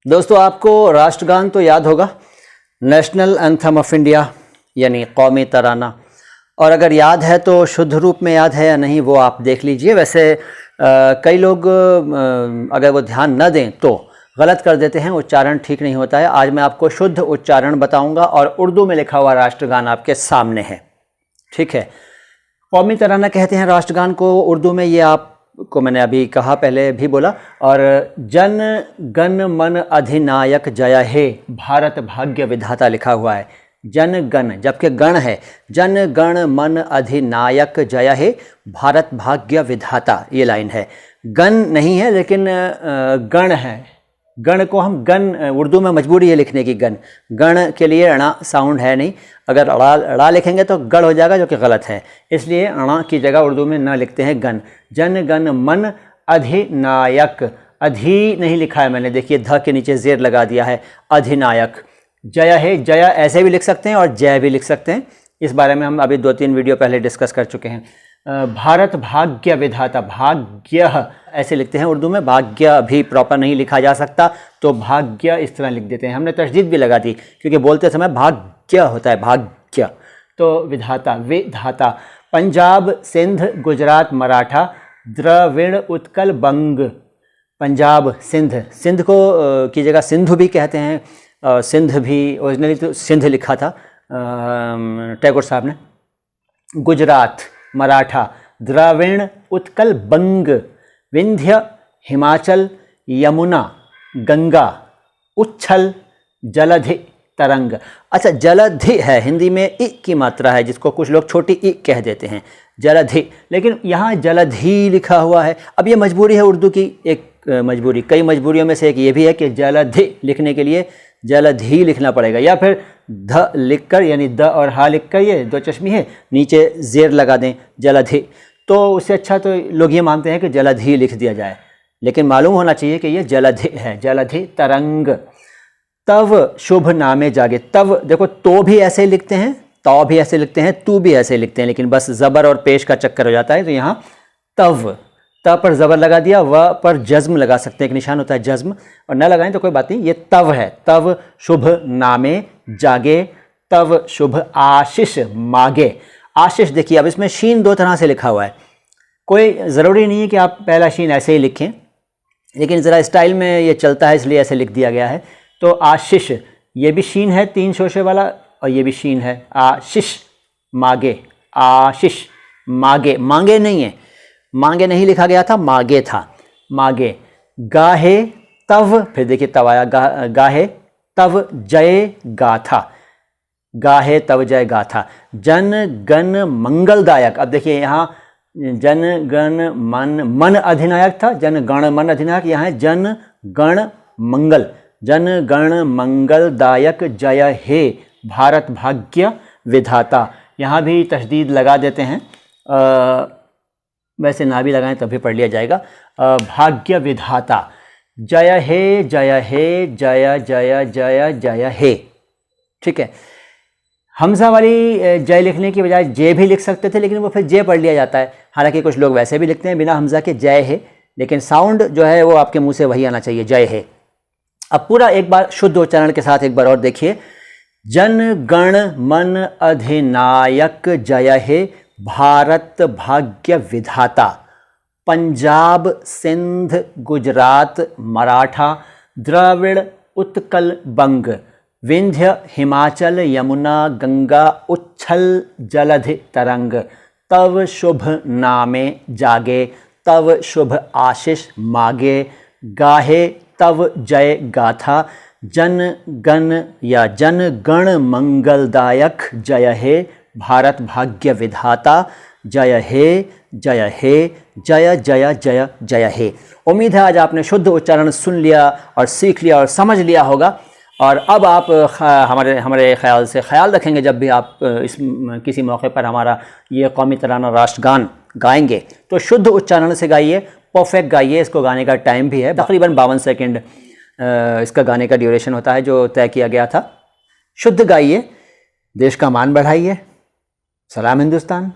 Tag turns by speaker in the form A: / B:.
A: दोस्तों, आपको राष्ट्रगान तो याद होगा, नेशनल एंथम ऑफ इंडिया यानी कौमी तराना। और अगर याद है तो शुद्ध रूप में याद है या नहीं वो आप देख लीजिए। वैसे कई लोग अगर वो ध्यान न दें तो गलत कर देते हैं, उच्चारण ठीक नहीं होता है। आज मैं आपको शुद्ध उच्चारण बताऊंगा और उर्दू में लिखा हुआ राष्ट्रगान आपके सामने है। ठीक है, कौमी तराना कहते हैं राष्ट्रगान को उर्दू में। ये आपको मैंने अभी कहा, पहले भी बोला। और जन गण मन अधिनायक जय हे भारत भाग्य विधाता लिखा हुआ है। जन गण, जबकि गण है, जन गण मन अधिनायक जय हे भारत भाग्य विधाता, ये लाइन है। गण नहीं है लेकिन गण है। गण को हम गण, उर्दू में मजबूरी है लिखने की गण। गण के लिए अणा साउंड है नहीं, अगर अड़ा लिखेंगे तो गढ़ हो जाएगा, जो कि गलत है। इसलिए अणा की जगह उर्दू में न लिखते हैं गण। जन गण मन अधिनायक, अधि नहीं लिखा है मैंने, देखिए ध के नीचे जेर लगा दिया है, अधिनायक। जय है, जय ऐसे भी लिख सकते हैं और जय भी लिख सकते हैं। इस बारे में हम अभी 2-3 वीडियो पहले डिस्कस कर चुके हैं। भारत भाग्य विधाता, भाग्य ऐसे लिखते हैं उर्दू में, भाग्य भी प्रॉपर नहीं लिखा जा सकता तो भाग्य इस तरह लिख देते हैं। हमने तशदीद भी लगा दी क्योंकि बोलते समय भाग्य होता है, भाग्य। तो विधाता, विधाता। पंजाब सिंध गुजरात मराठा द्रविड़ उत्कल बंग। पंजाब सिंध, सिंध को की जगह सिंधु भी कहते हैं। सिंध भी ओरिजिनली तो सिंध लिखा था टैगोर साहब ने। गुजरात मराठा द्रविड़ उत्कल बंग, विंध्य हिमाचल यमुना गंगा उच्छल जलधि तरंग। अच्छा, जलधि है, हिंदी में इ की मात्रा है जिसको कुछ लोग छोटी इ कह देते हैं, जलधि, लेकिन यहाँ जलधि लिखा हुआ है। अब ये मजबूरी है उर्दू की, एक मजबूरी, कई मजबूरियों में से एक ये भी है कि जलधि लिखने के लिए जलधि लिखना पड़ेगा, या फिर ध लिखकर यानी द और हा लिखकर, ये दो चश्मी है, नीचे जेर लगा दें जलधि, तो उससे अच्छा तो लोग ये मानते हैं कि जलधि लिख दिया जाए, लेकिन मालूम होना चाहिए कि ये जलधि है। जलधि तरंग। तव शुभ नामे जागे, तव देखो तो भी ऐसे लिखते हैं, तो भी ऐसे लिखते हैं, तू भी ऐसे लिखते हैं, लेकिन बस ज़बर और पेश का चक्कर हो जाता है। तो यहाँ तव, त पर ज़बर लगा दिया, व पर जज्म लगा सकते हैं, एक निशान होता है जज्म, और न लगाएं तो कोई बात नहीं। ये तव है, तव शुभ नामे जागे, तव शुभ आशीष मागे। आशीष देखिए, अब इसमें शीन 2 तरह से लिखा हुआ है, कोई ज़रूरी नहीं है कि आप पहला शीन ऐसे ही लिखें, लेकिन ज़रा स्टाइल में ये चलता है इसलिए ऐसे लिख दिया गया है। तो आशीष, ये भी शीन है 3 शोशे वाला, और ये भी शीन है। आशीष मागे, आशीष मागे, मांगे नहीं है, मांगे नहीं लिखा गया था, मागे था, मागे। गाहे तव, फिर देखिए तव आया, गाहे तव जय गाथा, गाहे तव जय गाथा। जन गण मंगलदायक, अब देखिए यहाँ जन गण मन, मन अधिनायक था, जन गण मन अधिनायक, यहाँ है जन गण मंगल, जन गण मंगलदायक जय हे भारत भाग्य विधाता। यहाँ भी तशदीद लगा देते हैं, वैसे ना भी लगाएं तभी पढ़ लिया जाएगा। भाग्य विधाता, जय हे जय हे जय जय जय जय हे। ठीक है, हमजा वाली जय लिखने की बजाय जे भी लिख सकते थे, लेकिन वो फिर जे पढ़ लिया जाता है। हालांकि कुछ लोग वैसे भी लिखते हैं बिना हमजा के जय हे, लेकिन साउंड जो है वो आपके मुंह से वही आना चाहिए, जय हे। अब पूरा एक बार शुद्ध उच्चारण के साथ एक बार और देखिए। जन गण मन अधिनायक जय हे भारत भाग्य विधाता। पंजाब सिंध गुजरात मराठा द्रविड़ उत्कल बंग, विंध्य हिमाचल यमुना गंगा उच्छल जलधि तरंग। तव शुभ नामे जागे, तव शुभ आशीष मागे, गाहे तव जय गाथा। जन गण या जन गण मंगलदायक जय हे भारत भाग्य विधाता। जय हे जय हे जय जय जय जय हे। उम्मीद है आज आपने शुद्ध उच्चारण सुन लिया और सीख लिया और समझ लिया होगा, और अब आप हमारे ख्याल से ख्याल रखेंगे जब भी आप किसी मौके पर हमारा ये कौमी तराना राष्ट्रगान गाएंगे तो शुद्ध उच्चारण से गाइए, परफेक्ट गाइए। इसको गाने का टाइम भी है, तकरीबन 52 सेकंड इसका गाने का ड्यूरेशन होता है जो तय किया गया था। शुद्ध गाइए, देश का मान बढ़ाइए। सलाम हिंदुस्तान।